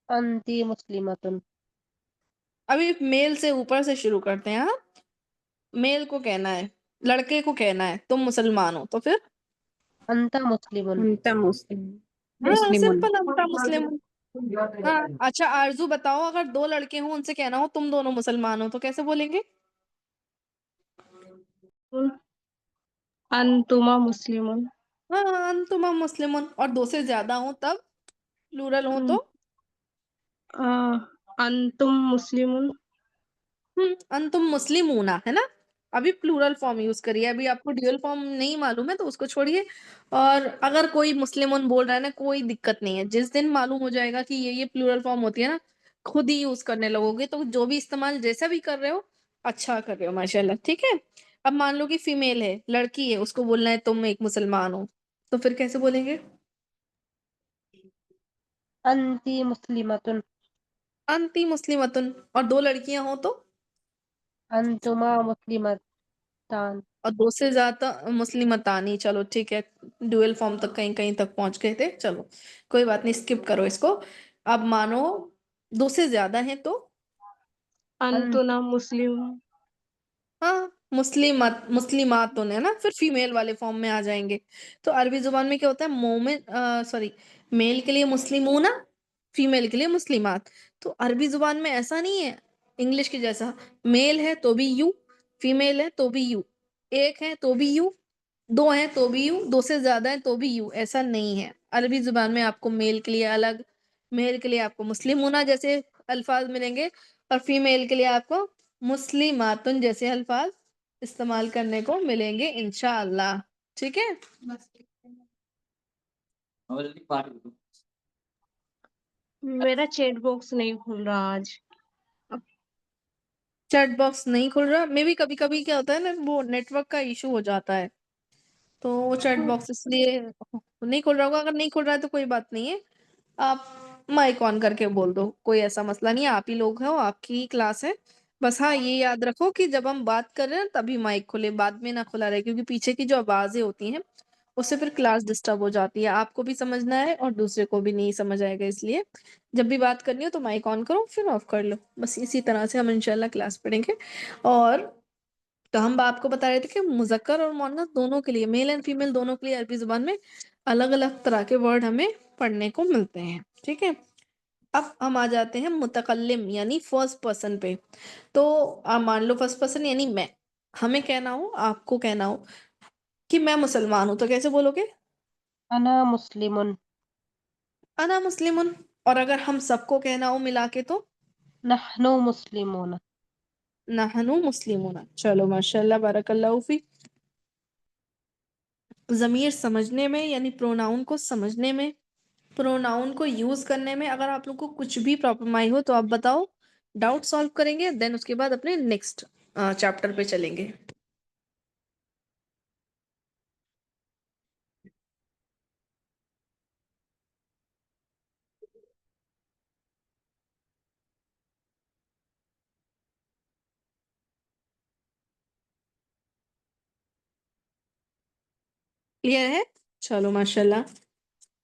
अंती मुस्लिमतुन। अभी मेल से ऊपर से शुरू करते हैं, हाँ। मेल को कहना है, लड़के को कहना है तुम मुसलमान हो, तो फिर अंता मुस्लिमुन। अंता मुस्लिम। हाँ, मुस्लिमुन। सिंपल, अंता मुस्लिम। हाँ, अच्छा आरजू बताओ, अगर दो लड़के हों उनसे कहना हो तुम दोनों मुसलमान हो, तो कैसे बोलेंगे? अंतुमा मुस्लिमुन। हाँ, अंतुमा मुस्लिमुन। और दो से ज्यादा हो तब, प्लूरल हो तो? अ, अंतुम मुस्लिमुन। अंतुम मुस्लिमूना, है ना। अभी प्लूरल फॉर्म यूज करिए, अभी आपको ड्यूअल फॉर्म नहीं मालूम है तो उसको छोड़िए। और अगर कोई मुस्लिमून बोल रहा है ना, कोई दिक्कत नहीं है, जिस दिन मालूम हो जाएगा कि ये प्लूरल फॉर्म होती है ना, खुद ही यूज करने लगोगे, तो जो भी इस्तेमाल जैसा भी कर रहे हो, अच्छा कर रहे हो माशाल्लाह, ठीक है। अब मान लो कि फीमेल है, लड़की है, उसको बोलना है तुम एक मुसलमान हो, तो फिर कैसे बोलेंगे? अंती मुस्लिमतुन। अंती मुस्लिमतुन, और 2 लड़कियां हो तो, अंतुमा मुस्लिमतान। और 2 से ज्यादा मुस्लिमतानी। चलो ठीक है, ड्यूअल फॉर्म तक कहीं कहीं तक पहुंच गए थे, चलो कोई बात नहीं, स्किप करो इसको। अब मानो 2 से ज्यादा है तो, अंतुना मुस्लिम। हाँ मुस्लिमातुन है ना, फिर फीमेल वाले फॉर्म में आ जाएंगे। तो अरबी जुबान में क्या होता है, मोमिन, सॉरी, मेल के लिए मुस्लिमूना, फीमेल के लिए मुस्लिमात। तो अरबी जुबान में ऐसा नहीं है इंग्लिश के जैसा, मेल है तो भी यू, फीमेल है तो भी यू, एक है तो भी यू, 2 हैं तो भी यू, 2 से ज्यादा है तो भी यू, ऐसा नहीं है। अरबी जुबान में आपको मेल के लिए अलग, मेल के लिए आपको मुस्लिमूना जैसे अल्फाज मिलेंगे, और फीमेल के लिए आपको मुस्लिमातुन जैसे अल्फाज इस्तेमाल करने को मिलेंगे इंशाअल्लाह। ठीक है, मेरा चैट बॉक्स नहीं खुल रहा आज। चैट बॉक्स नहीं खुल रहा, मे भी कभी कभी क्या होता है ना, वो नेटवर्क का इशू हो जाता है, तो वो चैट बॉक्स इसलिए नहीं खुल रहा होगा। अगर नहीं खुल रहा है तो कोई बात नहीं है, आप माइक ऑन करके बोल दो, कोई ऐसा मसला नहीं है, आप ही लोग हो, आपकी ही क्लास है। बस हाँ, ये याद रखो कि जब हम बात कर रहे हैं तभी माइक खुले, बाद में ना खुला रहे, क्योंकि पीछे की जो आवाजें होती हैं उससे फिर क्लास डिस्टर्ब हो जाती है, आपको भी समझना है और दूसरे को भी नहीं समझ आएगा। इसलिए जब भी बात करनी हो तो माइक ऑन करो फिर ऑफ कर लो, बस इसी तरह से हम इंशाल्लाह क्लास पढ़ेंगे। और तो हम आपको बता रहे थे कि मुज़क्कर और मुअन्नस दोनों के लिए, मेल एंड फीमेल दोनों के लिए अरबी जुबान में अलग अलग तरह के वर्ड हमें पढ़ने को मिलते हैं। ठीक है, अब हम आ जाते हैं मुतकल्लिम यानी फर्स्ट पर्सन पे। तो आप मान लो फर्स्ट पर्सन यानी मैं, हमें कहना हो, आपको कहना हो कि मैं मुसलमान हूं, तो कैसे बोलोगे? अना मुस्लिमुन। अना मुस्लिमुन। और अगर हम सबको कहना हो मिला के तो, नहनु मुस्लिमून। नहनु मुस्लिमुन। चलो माशाल्लाह बारकल्लाहु फी। ज़मीर समझने में यानी प्रोनाउन को समझने में, प्रोनाउन को यूज करने में अगर आप लोग को कुछ भी प्रॉब्लम आई हो तो आप बताओ, डाउट सॉल्व करेंगे, देन उसके बाद अपने नेक्स्ट चैप्टर पे चलेंगे। क्लियर है? चलो माशाल्लाह,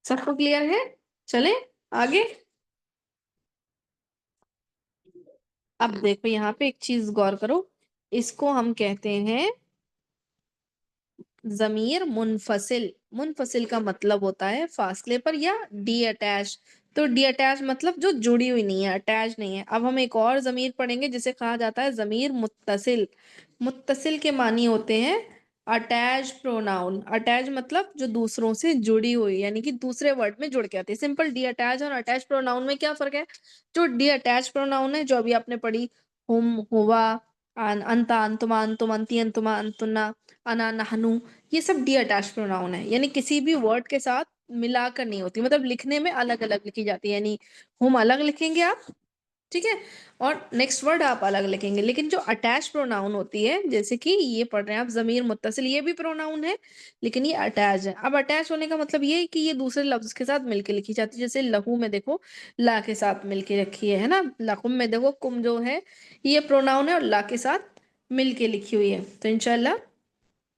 सबको क्लियर है, चले आगे। अब देखो यहाँ पे एक चीज गौर करो, इसको हम कहते हैं जमीर मुनफसिल। मुनफसिल का मतलब होता है फासले पर या डी अटैच। तो डी अटैच मतलब जो जुड़ी हुई नहीं है, अटैच नहीं है। अब हम एक और जमीर पढ़ेंगे जिसे कहा जाता है जमीर मुत्तसिल। मुत्तसिल के मानी होते हैं अटैच प्रोनाउन। अटैच मतलब जो दूसरों से जुड़ी हुई, यानी कि दूसरे वर्ड में जुड़ के आती है। सिंपल डी अटैच और अटैच प्रोनाउन में क्या फर्क है? जो डी अटैच प्रोनाउन है, जो अभी आपने पढ़ी, हुम, हुआ, अंता, अंतुमा, अंतुम, अंती, अंतुमा, अंतुन्ना, अना, नहनु, ये सब डी अटैच प्रोनाउन है, यानी किसी भी वर्ड के साथ मिलाकर नहीं होती, मतलब लिखने में अलग अलग लिखी जाती है। यानी हम अलग लिखेंगे आप, ठीक है, और नेक्स्ट वर्ड आप अलग लिखेंगे। लेकिन जो अटैच प्रोनाउन होती है, जैसे कि ये पढ़ रहे हैं आप जमीर मुत्तसिल, ये भी प्रोनाउन है लेकिन ये अटैच है। अब अटैच होने का मतलब ये है कि ये दूसरे लफ्ज के साथ मिलके लिखी जाती है। जैसे लहू में देखो ला के साथ मिलके रखी है ना, लकुम में देखो कुम जो है ये प्रोनाउन है और ला के साथ मिलके लिखी हुई है। तो इंशाल्लाह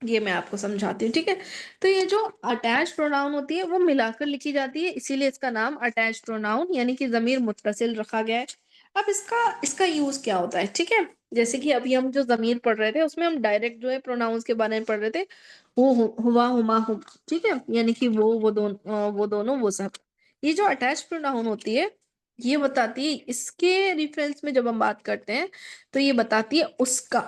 ये मैं आपको समझाती हूँ, ठीक है। तो ये जो अटैच प्रोनाउन होती है वो मिलाकर लिखी जाती है, इसीलिए इसका नाम अटैच प्रोनाउन यानी कि जमीर मुत्तसिल रखा गया है। अब इसका इसका यूज क्या होता है, ठीक है। जैसे कि अभी हम जो जमीर पढ़ रहे थे उसमें हम डायरेक्ट जो है प्रोनाउंस के बारे में पढ़ रहे थे, हुआ, हुमा, हुम, ठीक है, यानी कि वो दोनों वो सब। ये जो अटैच प्रोनाउन होती है ये बताती है, इसके रिफरेंस में जब हम बात करते हैं तो ये बताती है उसका,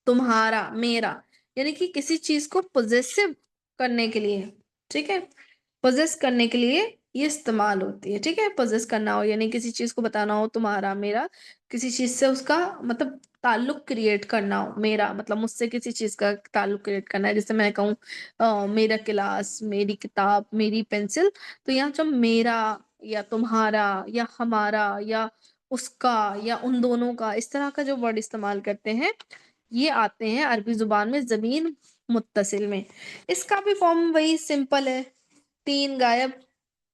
तुम्हारा, मेरा, यानी कि किसी चीज को पोजेसिव करने के लिए, ठीक है, पोजेस करने के लिए ये इस्तेमाल होती है, ठीक है। पोजेस करना हो यानी किसी चीज को बताना हो तुम्हारा, मेरा, किसी चीज से उसका मतलब ताल्लुक क्रिएट करना हो, मेरा मतलब मुझसे किसी चीज का ताल्लुक क्रिएट करना है। जैसे मैं कहूँ मेरा गिलास, मेरी किताब, मेरी पेंसिल, तो यहाँ जो मेरा या तुम्हारा या हमारा या उसका या उन दोनों का, इस तरह का जो वर्ड इस्तेमाल करते हैं ये आते हैं अरबी जुबान में जमीन मुत्तसिल में। इसका भी फॉर्म वही सिंपल है, तीन गायब,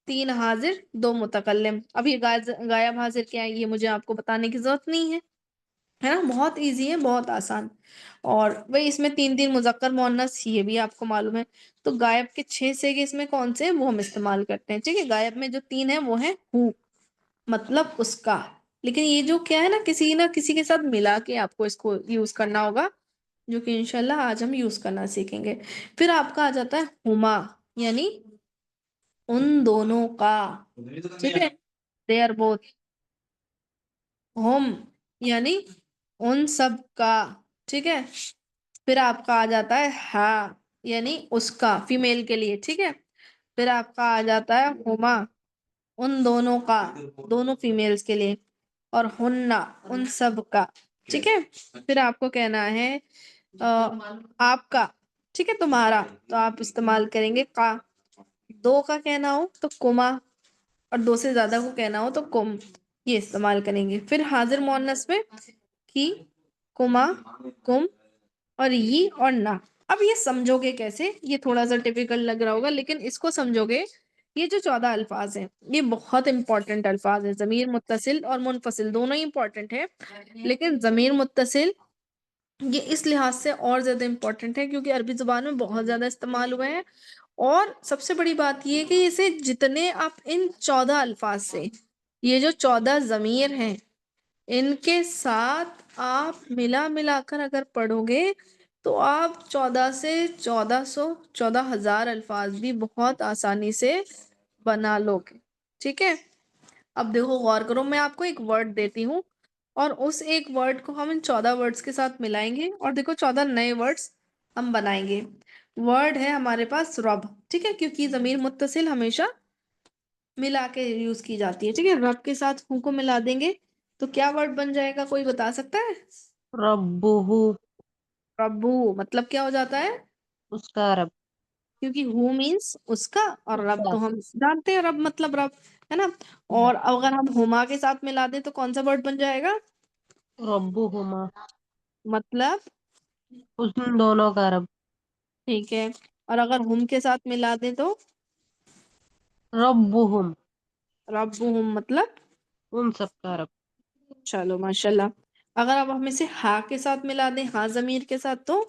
3 हाजिर 2 मुतकल्लिम। अब ये गायब हाजिर क्या है ये मुझे आपको बताने की जरूरत नहीं है ना, बहुत इजी है, बहुत आसान। और वही इसमें 3 मुजक्कर मुअन्नस ये भी आपको मालूम है। तो गायब के 6 सेगे इसमें कौन से हैं वो हम इस्तेमाल करते हैं। ठीक है, गायब में जो 3 है वो है हु, मतलब उसका। लेकिन ये जो क्या है ना किसी के साथ मिला के आपको इसको यूज करना होगा, जो कि इंशाल्लाह आज हम यूज करना सीखेंगे। फिर आपका आ जाता है हुमा, यानी उन दोनों का। ठीक है, दे आर बोथ। होम यानी उन सब का। ठीक है, फिर आपका आ जाता है हा, यानी उसका, फीमेल के लिए। ठीक है, फिर आपका आ जाता है हुमा, उन दोनों का, दोनों फीमेल्स के लिए। और हुन्ना, उन सब का। ठीक है, फिर आपको कहना है आपका। ठीक है, तुम्हारा, तो आप इस्तेमाल करेंगे का। दो का कहना हो तो कुमा, और 2 से ज्यादा को कहना हो तो कुम, ये इस्तेमाल करेंगे। फिर हाजिर मुअन्नस में की, कुमा, कुम, और ये और ना। अब ये समझोगे कैसे, ये थोड़ा सा टिपिकल लग रहा होगा, लेकिन इसको समझोगे। ये जो 14 अल्फाज हैं ये बहुत इंपॉर्टेंट अल्फाज है। जमीर मुत्तसिल और मुनफसिल दोनों ही इंपॉर्टेंट है, लेकिन जमीर मुत्तसिल ये इस लिहाज से और ज्यादा इंपॉर्टेंट है क्योंकि अरबी जुबान में बहुत ज्यादा इस्तेमाल हुए हैं। और सबसे बड़ी बात ये है कि इसे जितने आप इन 14 अल्फाज से, ये जो 14 जमीर हैं इनके साथ आप मिला मिलाकर अगर पढ़ोगे तो आप 14 से 1400 14,000 अल्फाज भी बहुत आसानी से बना लोगे। ठीक है, अब देखो गौर करो, मैं आपको एक वर्ड देती हूँ और उस एक वर्ड को हम इन 14 वर्ड्स के साथ मिलाएंगे और देखो 14 नए वर्ड्स हम बनाएंगे। वर्ड है हमारे पास रब। ठीक है, क्योंकि जमीर मुत्तसिल हमेशा मिला के यूज की जाती है। ठीक है, रब के साथ हु को मिला देंगे तो क्या वर्ड बन जाएगा, कोई बता सकता है? रब्बुहु, रब्बू मतलब क्या हो जाता है? उसका रब। क्योंकि हु मीन्स उसका, और रब उसका तो हम जानते हैं रब मतलब रब, है ना। और अगर हम हुमा के साथ मिला दें तो कौन सा वर्ड बन जाएगा? रब्बुहुमा, मतलब, उन दोनों का रब। ठीक है, और अगर हुम के साथ मिला दें तो? रब्बुहुम, रब्बुहुम मतलब? उन सब का रब। चलो माशाल्लाह। अगर अब हम इसे हा के साथ मिला दें, हा जमीर के साथ, तो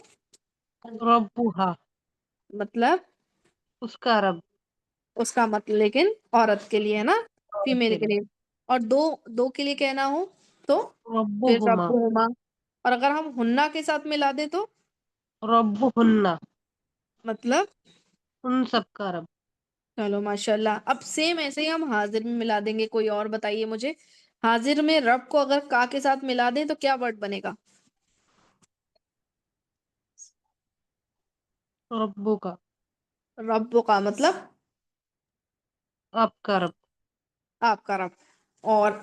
रब्बुहा, मतलब? उसका रब। उसका मतलब, लेकिन औरत के लिए है ना, औरत फीमेल के के लिए लिए। और दो दो के लिए कहना हो तो फिर रब्बुहुमा, रब्बुहुमा। और अगर हम हुन्ना के साथ मिला दें तो रब्बुहुन्ना, मतलब? उन सब का रब। चलो माशाल्लाह। अब सेम ऐसे ही हम हाजिर में मिला देंगे। कोई और बताइए मुझे, हाजिर में रब को अगर का के साथ मिला दें तो क्या वर्ड बनेगा? रब्बु का, रब का मतलब? आपका रब। आपका रब। और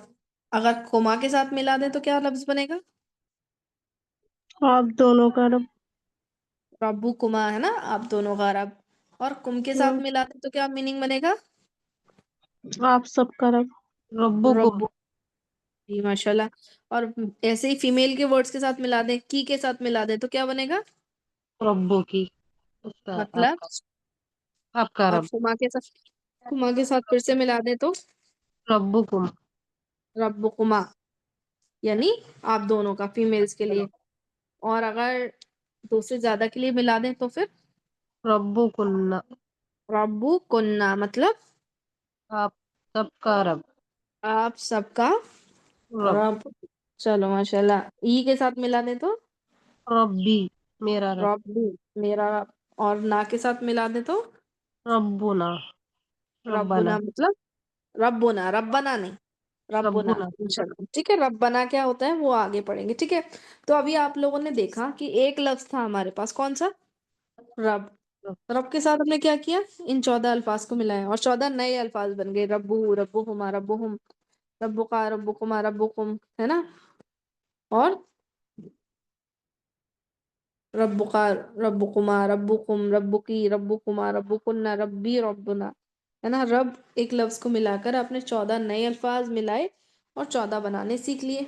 अगर कुमा के साथ मिला दें तो क्या लफ्ज बनेगा? आप दोनों का रब। रब्बू कुमा, है ना, आप दोनों का रब। और कुम के साथ हम्म, मिला दें तो क्या मीनिंग बनेगा? आप सबका रब। रब्बु को, रब्बू। जी माशाल्लाह। और ऐसे ही फीमेल के वर्ड्स के साथ मिला दें, की के साथ मिला दें तो क्या बनेगा? रब्बु की, उसका, मतलब? आपका, आपका और रब। कुमा के साथ फिर से मिला दें तो? रब्बु कुम, रब्बु कुमा, यानी आप दोनों का, फीमेल्स के लिए। और अगर 2 से ज्यादा के लिए मिला दें तो फिर रब्बु कुन्ना, रब्बू कुन्ना मतलब? आप सबका रब। आप सबका रब, रब। चलो माशाल्लाह। ई के साथ मिला दें तो? रब्बी, मेरा रब। रब्बू, मेरा रब। और ना के साथ मिला दें तो? रब्बुना, रब्बाना, रब्बुना मतलब? रब्बुना, रब्बना नहीं, रब्बुना। रब्बुना। चलो ठीक है, रब्बना क्या होता है वो आगे पढ़ेंगे। ठीक है, तो अभी आप लोगों ने देखा कि एक लफ्ज था हमारे पास, कौन सा? रब। रब के साथ हमने क्या किया, इन 14 अल्फाज को मिलाया और 14 नए अल्फाज बन गए। रब्बू, रब्बुहुमा, रब्बुहुम, रब्बुका, रब्बुकुमा, रब्बुकुम, है ना। और रब्बुका, रब्बुकुमा, रब्बुकुम, रब्बुकी, रब्बुकुमा, रब्बुकुन्ना, रब्बी, रब्बुना, है ना। रब एक लफ्ज को मिलाकर आपने 14 नए अल्फाज मिलाए और 14 बनाने सीख लिए।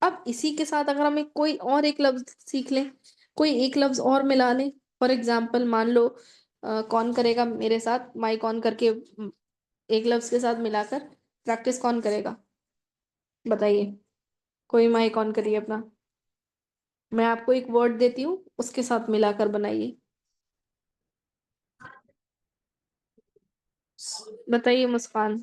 अब इसी के साथ अगर हम कोई और एक लफ्ज सीख लें, कोई एक लफ्ज और मिला लें। फॉर एग्जाम्पल मान लो कौन करेगा मेरे साथ, माइक ऑन करके एक लफ्ज के साथ मिलाकर प्रैक्टिस कौन करेगा? बताइए, कोई माइक ऑन करिए अपना। मैं आपको एक वर्ड देती हूँ, उसके साथ मिलाकर बनाइए। बताइए मुस्कान।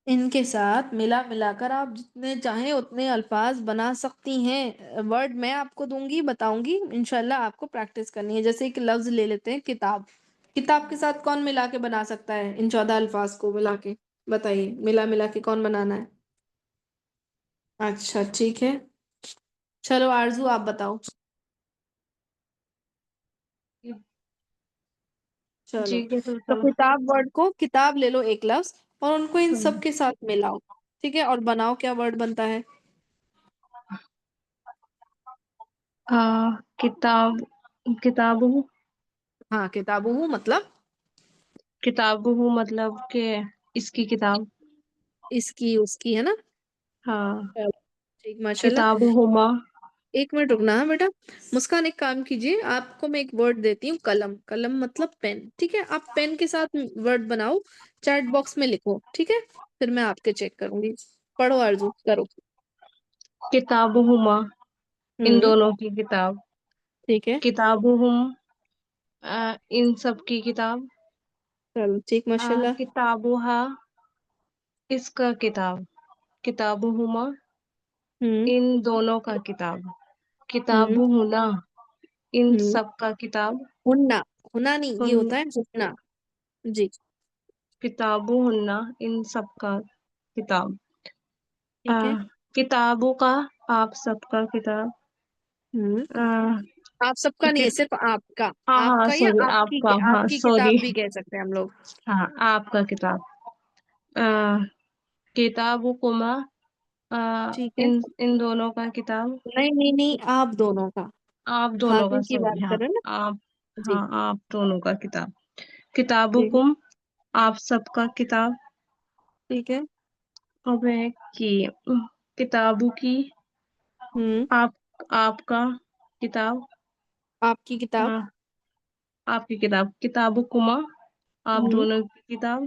इनके साथ मिला मिलाकर आप जितने चाहें उतने अल्फाज बना सकती हैं। वर्ड मैं आपको दूंगी, बताऊंगी, इंशाल्लाह आपको प्रैक्टिस करनी है। जैसे एक लफ्ज ले लेते हैं, किताब। किताब के साथ कौन मिला के बना सकता है इन 14 अल्फाज को मिला के? बताइए, मिला मिला के कौन बनाना है? अच्छा ठीक है, चलो आरजू आप बताओ। चलो, जी के तो सुल्तान। किताब वर्ड को, किताब ले लो एक लफ्ज, और उनको इन सब हम्म, के साथ मिलाओ। ठीक है, और बनाओ, क्या वर्ड बनता है? किताब, किताबु, हाँ, किताबुहु मतलब किताबु मतलब के इसकी किताब। इसकी उसकी, है ना? हाँ, चलो, ठीक, माशाल्लाह। किताबुहुमा। एक मिनट रुकना है बेटा। मुस्कान, एक काम कीजिए, आपको मैं एक वर्ड देती हूँ, कलम। कलम मतलब पेन, ठीक है? आप पेन के साथ वर्ड बनाओ, चैट बॉक्स में लिखो, ठीक है? फिर मैं आपके चेक करूंगी। पढ़ो आरजू, करो। किताबुहुमा, इन हम्म। दोनों की किताब। ठीक है, किताबुहुम, इन सब की किताब। चलो ठीक, माशाल्लाह। किताबुहा, इसका किताब। किताबुहुमा, हम्म। इन दोनों का किताब। हम्म। किताबुहुना, इन हम्म। सब का किताब। हुन्ना। हुना नहीं, ये हुन होता है हुन्ना। जी। किताबुहुन्ना, इन सब का किताब। आ, ठीक है। किताबों का, आप सबका किताब। हम्म। आ, आप सबका नहीं है, कि, सिर्फ आपका। हाँ हाँ आपका या सॉरी, आपकी, आपका, हाँ आपकी सॉरी। किताब भी कह सकते हैं हम लोग। हाँ, आपका किताब। आ, किताबुकुमा, ठीक है। इन इन दोनों का किताब। नहीं नहीं नहीं, आप दोनों का। आप दोनों का, हाजिर की बात सॉरी, हाँ। कर रहे हैं आप, ना? जी। हाँ, आप दोनों का किताब। ठीक है। किताबुकुम, आप सबका किताब। ठीक है। अब है कि किताबों की, हम्म। आप, आपका किताब। आपकी किताब। हाँ, आपकी किताब। किताबुकुमा, आप हम्म। दोनों की किताब।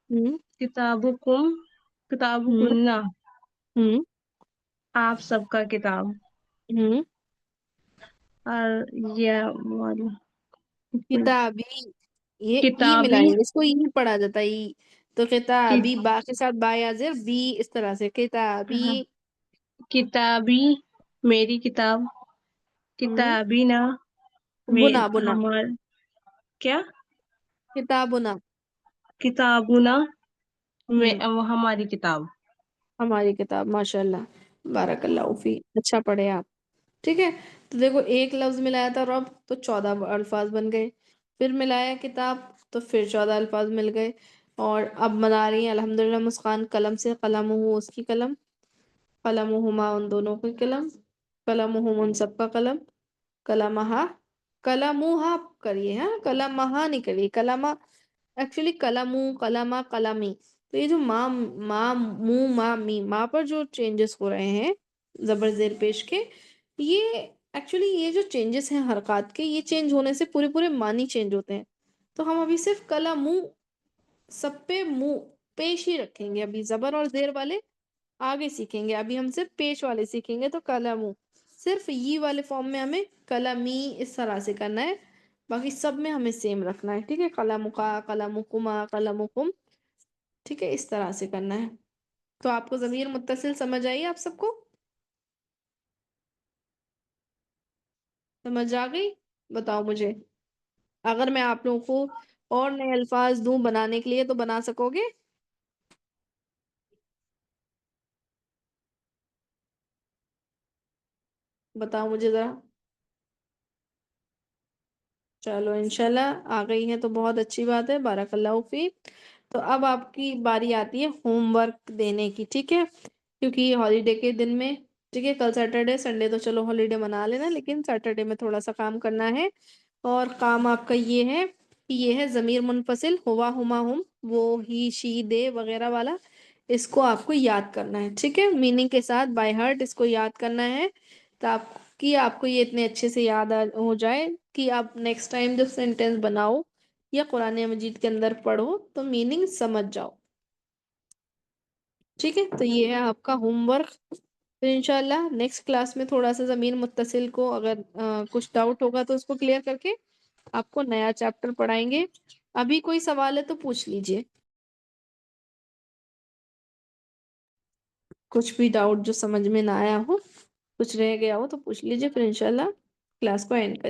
हम्म। किताबुकुम, हम्म। किताबुकुन्ना, हम्म। आप सबका किताब। हम्म। और ये वाला किताबी। ये ई किताबी। मिलाएंगे, इसको ई पढ़ा जाता है, ई। तो कि, किताबी, बा के साथ बा या जेर, बी, इस तरह से किताबी। हाँ, किताबी, मेरी किताब। हम्म। किताबी ना, बुना में बुना। हमार, क्या? किताबुना। किताबुना, में हम्म। वो हमारी किताब। हमारी किताब, माशाल्लाह। बारकल्लाहु फी, अच्छा पढ़े आप। ठीक है। तो देखो, एक लफ्ज मिलाया था रब, तो 14 अल्फाज बन गए। फिर मिलाया किताब, तो फिर 14 अल्फाज मिल गए। और अब बना रही है अल्हम्दुलिल्लाह मुस्कान, कलम से। कलम हो उसकी कलम, कलम हुमा उन दोनों की कलम, कलम हुम उन सबका कलम, कलमहा, कलमुहा करिए, हाँ, कलमहा नहीं करिए, कलमा। एक्चुअली कलमू, कलमा, कलमी। तो ये जो माँ, माँ, मू, माँ, मी, माँ पर जो चेंजेस हो रहे हैं, जबर जेर पेश के, ये एक्चुअली ये जो चेंजेस हैं हरकत के, ये चेंज होने से पूरे पूरे मानी चेंज होते हैं। तो हम अभी सिर्फ कलमू, सब पे मुंह, पेश ही रखेंगे। अभी जबर और जेर वाले आगे सीखेंगे, अभी हम सिर्फ पेश वाले सीखेंगे। तो कलमू, सिर्फ ये वाले फॉर्म में हमें कलमी इस तरह से करना है। बाकी सब में हमें सेम रखना है, ठीक है? कलमुका, कलमुकुमा, कलमुकुम, ठीक है? इस तरह से करना है। तो आपको ज़मीर मुत्तसिल समझ आई आप सबको? समझ आ गई? बताओ मुझे, अगर मैं आप लोगों को और नए अल्फाज दूं बनाने के लिए, तो बना सकोगे? बताओ मुझे जरा। चलो, इंशाल्लाह आ गई है तो बहुत अच्छी बात है, बारकल्लाहु फी। तो अब आपकी बारी आती है होमवर्क देने की, ठीक है? क्योंकि हॉलीडे के दिन में, ठीक है, कल सैटरडे, संडे तो चलो हॉलीडे मना लेना, लेकिन सैटरडे में थोड़ा सा काम करना है। और काम आपका ये है कि ये है ज़मीर मुनफसिल, हुआ, हुमा, हुम, वो, ही, शी, दे वगैरह वाला। इसको आपको याद करना है, ठीक है? मीनिंग के साथ बाय हार्ट इसको याद करना है। तो आप कि आपको ये इतने अच्छे से याद हो जाए कि आप नेक्स्ट टाइम जब सेंटेंस बनाओ या कुरान मजीद के अंदर पढ़ो तो मीनिंग समझ जाओ। ठीक है, तो ये है आपका होमवर्क। फिर इंशाल्लाह नेक्स्ट क्लास में थोड़ा सा ज़मीन मुत्तसिल को अगर कुछ डाउट होगा तो उसको क्लियर करके आपको नया चैप्टर पढ़ाएंगे। अभी कोई सवाल है तो पूछ लीजिए, कुछ भी डाउट जो समझ में ना आया हो, कुछ रह गया हो तो पूछ लीजिए, फिर इंशाल्लाह क्लास को एंड